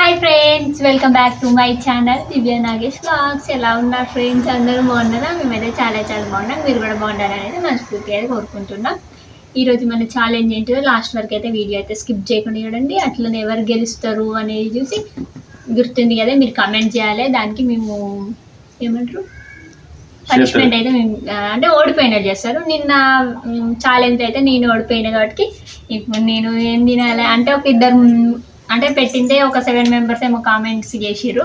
Hi friends, welcome back to my channel Divya Nagesh vlogs. ఎలా ఉన్నారు friends? అందరూ బాగున్నారా? మేమైతే చాలా బాగున్నాం. మీరు కూడా బాగుండాలనేది మనస్ఫూర్తిగా అయితే కోరుకుంటున్నాం. ఈరోజు మన ఛాలెంజ్ ఏంటో లాస్ట్ వరకు అయితే వీడియో అయితే స్కిప్ చేయకుండా చూడండి. అట్లనే ఎవరు గెలుస్తారు అనేది చూసి గుర్తుంది కదా, మీరు కమెంట్ చేయాలి. దానికి మేము ఏమంటారు పనిష్మెంట్ అయితే మేము అంటే ఓడిపోయినట్టు చేస్తారు. నిన్న ఛాలెంజ్ అయితే నేను ఓడిపోయినా కాబట్టి ఇప్పుడు నేను ఏం తినాలి అంటే ఒక ఇద్దరు అంటే పెట్టిందే ఒక 7 మెంబర్స్ ఏమో కామెంట్స్ చేసిర్రు.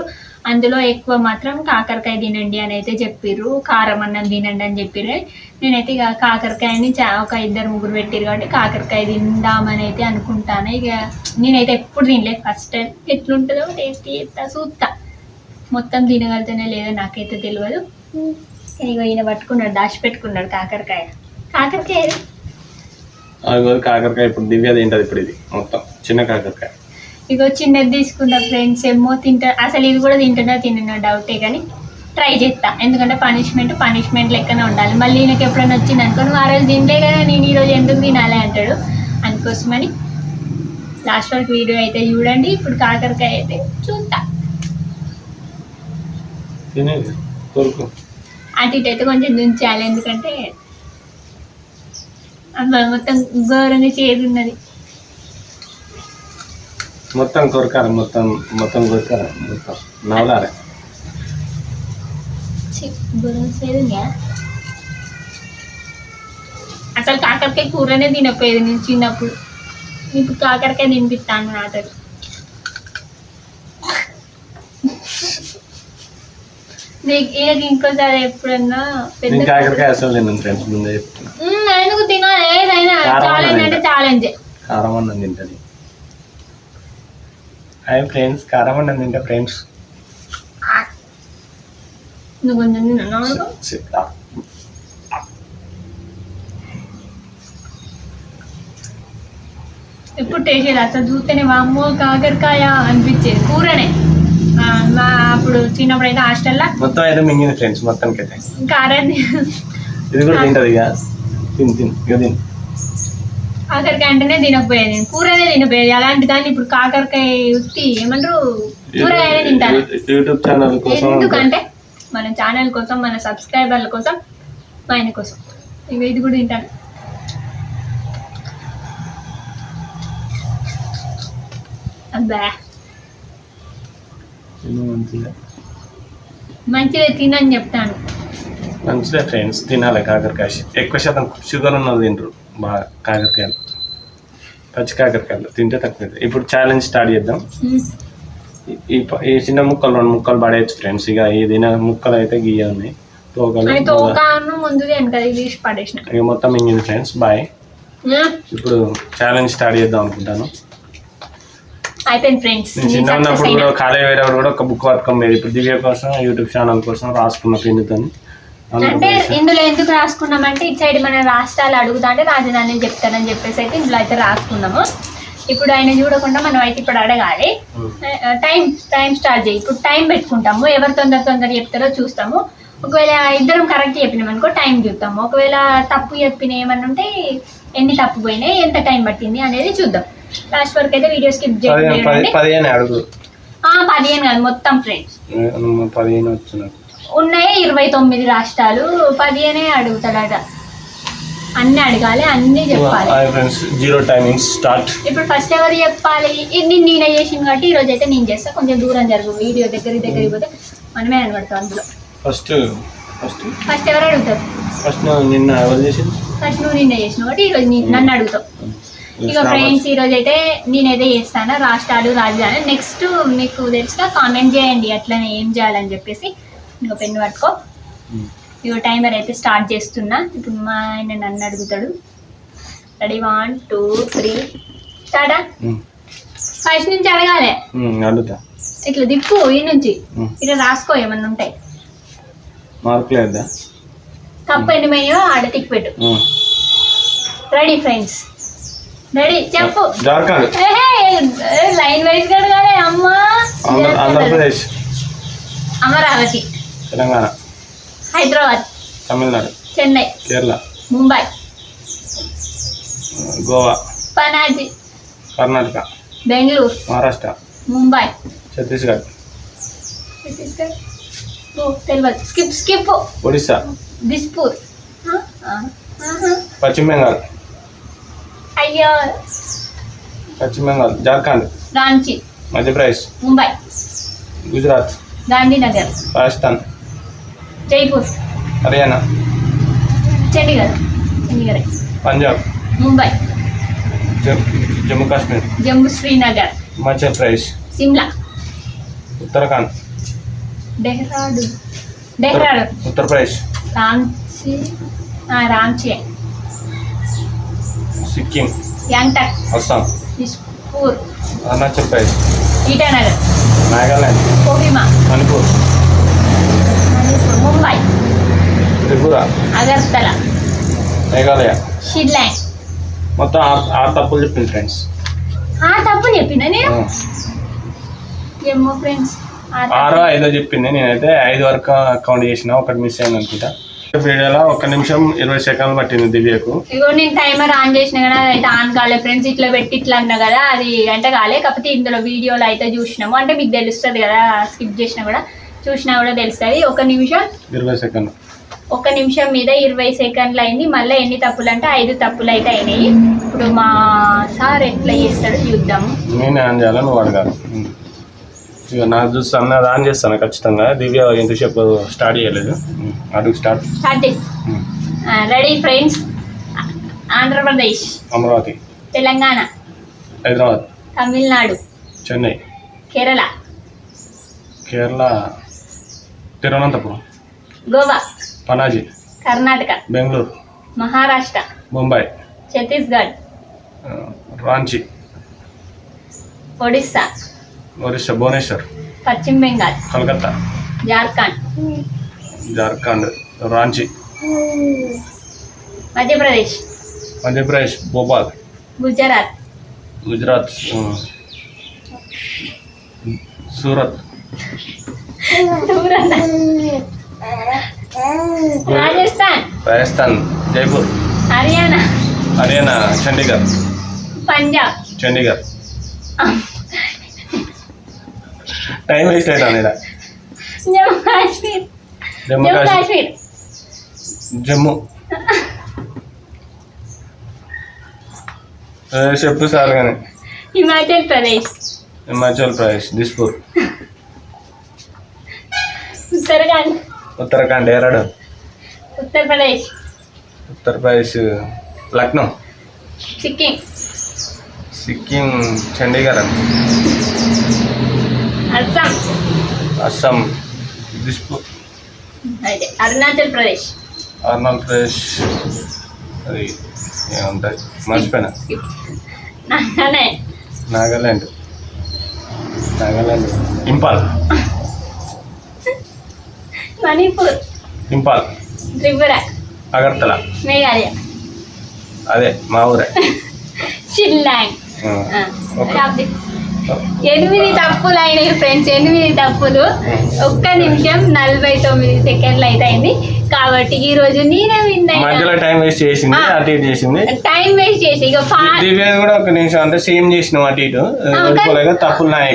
అందులో ఎక్కువ మాత్రం కాకరకాయ తినండి అని అయితే చెప్పిర్రు, కారం అన్నం తినండి అని చెప్పిర్రు. నేనైతే ఇక కాకరకాయని ఒక 2-3 పెట్టిర్రు కాబట్టి కాకరకాయ తిందామని అయితే అనుకుంటాను. ఇక నేనైతే ఎప్పుడు తినలేదు, ఫస్ట్ టైం ఎట్లుంటుందో టేస్ట్ చేస్తా చూస్తా. మొత్తం తినగలితేనే లేదో నాకైతే తెలియదు. ఇక ఈయన పట్టుకున్నాడు, దాచిపెట్టుకున్నాడు కాకరకాయ. కాకరకాయ ఇప్పుడు దివ్య తింటది. ఇప్పుడు ఇది మొత్తం చిన్న కాకరకాయ. ఇగో చిన్నది తీసుకున్న ఫ్రెండ్స్, ఏమో తింటా. అసలు ఇది కూడా తింటున్నా డౌటే, కానీ ట్రై చేస్తా. ఎందుకంటే పనిష్మెంట్ లెక్కనే ఉండాలి. మళ్ళీ ఈయనకి ఎప్పుడైనా వచ్చింది అనుకో, నువ్వు ఆ రోజు తినలే కదా, నేను ఈరోజు ఎందుకు తినాలి అంటాడు. అందుకోసమని లాస్ట్ వరకు వీడియో అయితే చూడండి. ఇప్పుడు కాకరకాయ అయితే చూస్తా. అటు ఇటు అయితే కొంచెం దించాలి, ఎందుకంటే మొత్తం ఘోరంగా చేదు ఉన్నది. మొత్తం కొరకాలి, మొత్తం కొరకాలి, మొత్తం నవలాలి. అసలు కాకరకాయ కూరనే తినపోయేది నేను చిన్నప్పుడు. ఇప్పుడు కాకరకాయ తినిపిస్తాను నాతో. ఈయనకి ఇంకోసారి ఎప్పుడన్నా పెద్ద కాకరకాయ అసలు తిన్నాను ఫ్రెండ్స్, ముందే చెప్తున్నా. ఎందుకు తినాలి? ఏదైనా ఛాలెంజ్ అంటే ఛాలెంజే. కారం అన్నం తింటది. హాయ్ ఫ్రెండ్స్, కారం అన్నం తింటా ఫ్రెండ్స్. నువ్వు కొంచెం తిన్నాను. ఎప్పుడు టేస్ట్ చేయదు. అసలు చూస్తేనే వామ్మో కాకరకాయ అనిపించేది. కూరనే మా అప్పుడు చిన్నప్పుడు అయితే హాస్టల్లో మొత్తం అయితే మింగింది ఫ్రెండ్స్. మొత్తానికి అయితే కారం ఇది కూడా తింటది. ఇక తిని కాకరకాయ అంటేనే తినకపోయేది, నేను కూరనే తినపోయేది. అలాంటి దాన్ని ఇప్పుడు కాకరకాయ ఉత్తి ఏమంటారు కూరగాయనే తింటాను. యూట్యూబ్ ఛానల్ కోసం, ఎందుకంటే మన ఛానల్ కోసం, మన సబ్స్క్రైబర్ల కోసం, మా ఆయన కోసం. ఇక ఇది కూడా తింటాను. అబ్బా మంచిగా తినని చెప్తాను. మంచిదే ఫ్రెండ్స్, తినాలి కాకరకాయ. ఎక్కువ శాతం షుగర్ ఉన్నది తింటారు బాగా కాకరకాయలు. పచ్చి కాకరకాయలు తింటే తక్కువ. ఇప్పుడు ఛాలెంజ్ స్టార్ట్ చేద్దాం. ఈ చిన్న ముక్కలు 2 ముక్కలు పడేయచ్చు ఫ్రెండ్స్. ఇక ఈ ముక్కలు అయితే గీయ ఉన్నాయి, ఇక మొత్తం మింగింది ఫ్రెండ్స్. బాయ్. ఇప్పుడు ఛాలెంజ్ స్టార్ట్ చేద్దాం అనుకుంటాను. చిన్న ఉన్నప్పుడు కూడా కాలేజ్ పోయేటప్పుడు కూడా ఒక బుక్ పట్టుకోలేదు. ఇప్పుడు దివ్య కోసం, యూట్యూబ్ ఛానల్ కోసం రాసుకున్న పెన్నుతో. అంటే ఇందులో ఎందుకు రాసుకున్నామంటే ఇటు సైడ్ మన రాష్ట్రాలు అడుగుతా అంటే రాజధాని చెప్తానని చెప్పేసి అయితే ఇందులో అయితే రాసుకున్నాము. ఇప్పుడు ఆయన చూడకుండా మనం అయితే ఇప్పుడు అడగాలి. టైం స్టార్ట్ చేయి. ఇప్పుడు టైం పెట్టుకుంటాము. ఎవరు తొందర చెప్తారో చూస్తాము. ఒకవేళ ఇద్దరం కరెక్ట్ చెప్పినాం అనుకో టైం చూస్తాము. ఒకవేళ తప్పు చెప్పిన ఏమన్నా ఉంటే ఎన్ని తప్పు పోయినాయి, ఎంత టైం పట్టింది అనేది చూద్దాం. లాస్ట్ వరకు అయితే వీడియో స్కిప్ చేయండి. 15 కాదు మొత్తం ఫ్రెండ్స్. 15 వచ్చినాయి. ఉన్నాయి 29 రాష్ట్రాలు. 15 అడుగుతాడట. అన్ని అడగాలి, అన్ని చెప్పాలి. ఇప్పుడు ఫస్ట్ ఎవరు చెప్పాలి? ఇది నేనే చేసింది కాబట్టి ఈ రోజు అయితే నేను చేస్తా. కొంచెం దూరం జరుగు, వీడియో దగ్గరికి పోతే మనమే అనబడతాం అందులో. ఫస్ట్ ఎవరు అడుగుతారు? ఫస్ట్ నువ్వు నిన్న చేసినావు కాబట్టి ఈరోజు నన్ను అడుగుతావు. ఇక ఫ్రెండ్స్ ఈరోజు అయితే నేనైతే చేస్తాను రాష్ట్రాలు, రాజధాని. నెక్స్ట్ మీకు తెలుసుగా కామెంట్ చేయండి అట్లనే ఏం చేయాలని చెప్పేసి. ఇంకో పెన్ను పట్టుకో. ఇక టైమర్ అయితే స్టార్ట్ చేస్తున్నా. ఇప్పుడు మా ఆయన నన్ను అడుగుతాడు. రెడీ 1 2 3 స్టార్టా? ఫస్ట్ నుంచి అడగాలి. ఇట్లా దిక్కు ఈ నుంచి ఇట్లా రాసుకో, ఏమన్నా ఉంటాయి. తప్పు ఎన్నిమయ్యో ఆడ టిక్ పెట్టు. రెడీ ఫ్రెండ్స్, రెడీ చెప్పు. లైన్ వైజ్ అడగాలి. అమ్మా ఆంధ్రప్రదేశ్, అమరావతి, తెలంగాణ, హైదరాబాద్, తమిళనాడు, చెన్నై, కేరళ, ముంబై, గోవా, పనాజీ, కర్ణాటక, బెంగళూరు, మహారాష్ట్ర, ముంబై, ఛత్తీస్గఢ్, ఛత్తీస్గఢ్ తెలియదు. స్కిప్ ఒడిస్సా, దిస్పూర్. పశ్చిమ బెంగాల్, అయ్యో పశ్చిమ బెంగాల్, జార్ఖండ్, రాంచీ, మధ్యప్రదేశ్, ముంబై, గుజరాత్, గాంధీనగర్, రాజస్థాన్, జైపూర్, హర్యానా, చండీగఢ్, పంజాబ్, ముంబై, జమ్మూ కాశ్మీర్, జమ్మూ శ్రీనగర్, హిమాచల్ ప్రదేశ్, సిమ్లా, ఉత్తరాఖండ్, డెహ్రాడూన్, ఉత్తరప్రదేశ్, రాంచీ, సిక్కిం, యాంగ్టక్, అస్సాం, దిస్పూర్, అరుణాచల్ ప్రదేశ్, ఈటానగర్, నాగాలాండ్, కోహిమా, మణిపూర్, ముంబై, త్రిపుర, అగర్తల, మేఘాలయ. షిల్లాంగ్. మొత్తం 6 తప్పులు చెప్పింది ఫ్రెండ్స్. తప్పు చెప్పినా నేను ఏమో ఫ్రెండ్స్. 6 5 చెప్పింది. నేనైతే 5 వరకు కౌంట్ చేసిన, ఒకటి మిస్ అయింది అనుకుంటా. వీడియోలో 1 నిమిషం 20 సెకండ్లు పట్టింది దివ్యకు. ఇగో నేను టైమర్ ఆన్ చేసిన కదా, అయితే ఆన్ కాలే ఫ్రెండ్స్. ఇట్లా పెట్టి ఇట్లా అన్నా కదా, అది గంట కాలే. కాకపోతే ఇందులో వీడియోలో అయితే చూసినాము, అంటే మీకు తెలుస్తుంది కదా, స్కిప్ చేసినా కూడా చూసినా కూడా తెలుస్తుంది. 1 నిమిషం 20 సెకండ్లు, 1 నిమిషం మీద 20 సెకండ్లు అయింది. మళ్ళీ ఎన్ని తప్పులు అంటే 5 తప్పులు అయితే అయినాయి. ఇప్పుడు మా సార్ ఎట్లా చేస్తాడో చూద్దాము. నేనే ఆన్ చేయాలి, నువ్వు అడగాలి. ఇక నాకు చూస్తాను, అది ఆన్ చేస్తాను ఖచ్చితంగా. దివ్య ఎంతసేపు స్టార్ట్ చేయలేదు. అడుగు start ready friends. Andhra Pradesh, Amaravati, Telangana, Hyderabad, Tamil Nadu, Chennai, Kerala, Thiruvananthapuram, Goa, Panaji, Karnataka, Bengaluru, Maharashtra, Mumbai, Chhattisgarh, Ranchi, Odisha, Bhubaneswar, Paschim Bengal, Calcutta, Jharkhand, Ranchi, Madhya Pradesh, Bhopal, Gujarat, Surat, Rajasthan, Jaipur, Haryana, Chandigarh, Punjab, Chandigarh. Time waste అవుతుంది. జమ్మూ కాశ్మీర్, జమ్మూ. చెప్పు సార్ కానీ. హిమాచల్ ప్రదేశ్, దిస్పూర్, ఉత్తరాఖండ్, డెహ్రాడూన్, ఉత్తరప్రదేశ్, లక్నో, సిక్కిం, చండీగఢ్, అస్సాం, దిస్పూర్, అరుణాచల్ ప్రదేశ్, అది ఏముంటుంది మర్చిపోయినా. నాగాలాండ్, ఇంపాల్, మణిపూర్, త్రిపుర, అగర్తల, మేఘాలయ, అదే మా ఊరే, షిల్లాంగ్. 8 తప్పులు అయినాయి ఫ్రెండ్స్, 8 తప్పులు. 1 నిమిషం 49 సెకండ్లు అయితే అయింది. కాబట్టి ఈ రోజు నేనే మధ్యలో టైం వేస్ట్ చేసింది, అటు ఇటు చేసింది. టైం వేస్ట్ చేసి ఇక దివ్య కూడా 1 నిమిషం అంటే సేమ్ చేసినాం, అటు ఇటు తప్పులు ఎక్కువ ఉన్నాయి.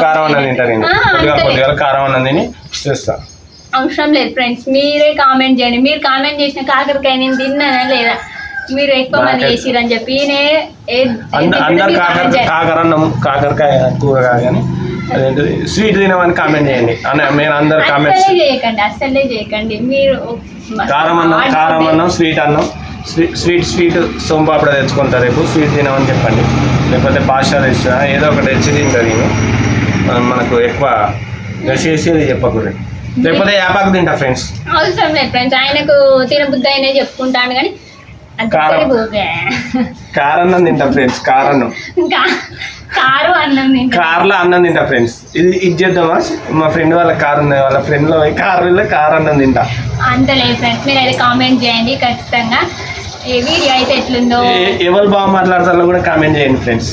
కారం అన్నది తింటాను, కొద్దిగా కారం అన్నది తిని చేస్తా. అవసరం లేదు ఫ్రెండ్స్, మీరే కామెంట్ చేయండి. మీరు కామెంట్ చేసిన కాకరకాయ నేను తిన్నానా లేదా, మీరు ఎక్కువ మంది చేసిరని చెప్పి అందరు కాకరకాయ కూర కానీ అదేంటిది స్వీట్ తినమని కామెంట్ చేయండి. మీరు అందరు కామెంట్ అస్సలే చేయకండి. మీరు కారం అన్నం స్వీట్ అన్నం స్వీట్ సోంపాపడ తెచ్చుకుంటారు. రేపు స్వీట్ తినమని చెప్పండి, లేకపోతే పాస్తా తెచ్చా ఏదో ఒకటి తెచ్చి తింటారు. మనకు ఎక్కువ చేసేది చెప్పకూడదు, లేకపోతే యాపాకు తింటా ఫ్రెండ్స్. అవసరం లేదు ఫ్రెండ్స్, ఆయనకు తినబుద్ధి అయినా చెప్పుకుంటాను కానీ కారన్నం తింటా ఫ్రెండ్స్. కార్లో అన్నం తింటా ఫ్రెండ్స్. ఇది చేద్దామా, మా ఫ్రెండ్ వాళ్ళ కారు ఉంది, వాళ్ళ ఫ్రెండ్ లో కారన్నం తింటా. అంతలేదు ఫ్రెండ్స్, మీరు అయితే కామెంట్ చేయండి ఖచ్చితంగా. ఈ వీడియో అయితే ఎట్లుందో, ఎవరు బాగా మాట్లాడతారో కూడా కామెంట్ చేయండి ఫ్రెండ్స్.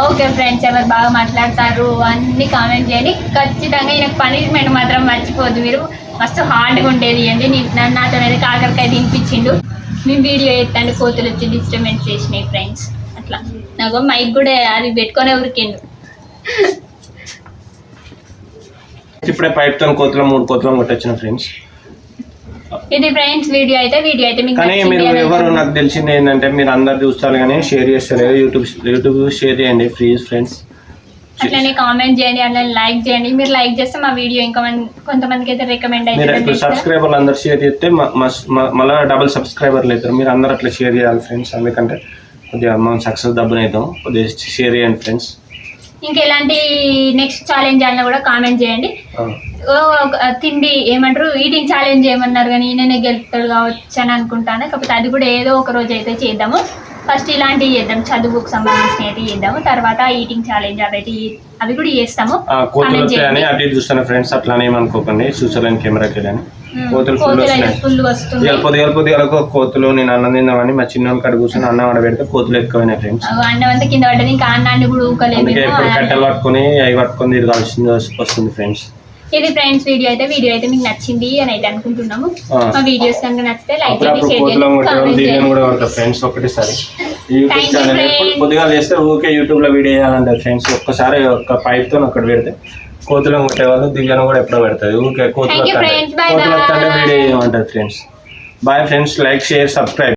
ఓకే ఫ్రెండ్స్, ఎవరు బాగా మాట్లాడతారు అన్ని కామెంట్ చేయండి ఖచ్చితంగా. ఈయనకు పనిష్మెంట్ మాత్రం మర్చిపోద్దు మీరు, మస్తు హార్డ్గా ఉండేది అండి. నాతో అయితే కాకరకాయ తినిపించిండు. మేము వీడియో ఎత్తండి, కోతులు వచ్చి డిస్టర్బెన్స్ చేసినాయి ఫ్రెండ్స్. అట్లా నాకు మైక్ కూడా అది పెట్టుకొని ఉరికిండు. ఇప్పుడే పైప్తో కోతులు 3 కోతులు కొట్టొచ్చిన ఫ్రెండ్స్. ఇది ఫ్రెండ్స్ వీడియో అయితే మీకు కానీ మీరు ఎవరు నాకు తెలిసింది ఏంటంటే మీరు అందరు చూస్తారు కానీ షేర్ చేస్తలేరు. యూట్యూబ్ షేర్ చేయండి ప్లీజ్ ఫ్రెండ్స్. అట్లనే కామెంట్ చేయండి, అట్లా లైక్ చేయండి. మీరు లైక్ చేస్తే మా వీడియో ఇంకా కొంతమందికి అయితే రికమెండ్ మీరు అవుతుంది. సబ్స్క్రైబర్లు అందరు షేర్ చేస్తే మళ్ళీ డబుల్ సబ్స్క్రైబర్లు అవుతారు. మీరు అందరు అట్లా షేర్ చేయాలి ఫ్రెండ్స్. ఎందుకంటే కొద్దిగా మనం సక్సెస్ దబ్బునవుతాం. కొద్దిగా షేర్ చేయండి ఫ్రెండ్స్. ఇంకా ఎలాంటి నెక్స్ట్ ఛాలెంజ్ అన్న కూడా కామెంట్ చేయండి. తిండి ఏమంటారు ఈటింగ్ ఛాలెంజ్ చేయమన్నారు కానీ నేనే గెలుపుతాడు కావచ్చు అని అనుకుంటాను. కాకపోతే అది కూడా ఏదో ఒక రోజు అయితే చేద్దాము. ఫస్ట్ ఇలాంటివి చేద్దాం, చదువుకు సంబంధించిన అయితే చేద్దాము. తర్వాత ఈటింగ్ ఛాలెంజ్ అవి కూడా చేస్తాము. అటు చూస్తాను ఫ్రెండ్స్, అట్లానే ఏమనుకోకండి. చూసాను కెమెరాకి వెళ్ళాను. కోతులు ఫుల్ వస్తుంది. పొద్దుగా కోతులు నేను అన్నం తిందామని మా చిన్న కడ కూర్చొని అన్నం ఆడ పెడితే కోతులు ఎక్కువైనాయి ఫ్రెండ్స్. అన్నం అంతా కింద పడ్డది. ఇంకా అన్నాన్ని కూడా ఊకలేదు. కట్టెలు పట్టుకొని అవి పట్టుకొని తిరగాల్సింది వస్తుంది ఫ్రెండ్స్. ఇది ఫ్రెండ్స్ వీడియో అయితే మీకు నచ్చింది అని అయితే అనుకుంటున్నాము. మా వీడియోస్ కనుక నచ్చితే లైక్ చేయండి, షేర్ చేయండి ఫ్రెండ్స్. ఒకటేసారి యూట్యూబ్ ఛానల్ కొద్దిగా చేస్తే ఊకే యూట్యూబ్ లో వీడియో చేయాలంటే ఫ్రెండ్స్. ఒక్కసారి ఒక పైప్ తో ఒకటి పెడితే కోతులు కొట్టేవాళ్ళు దివ్యాన్ని కూడా ఎప్పుడో పెడుతుంది. ఊకే కోతులు వీడియో చేయమంటారు friends. Bye friends, like share subscribe.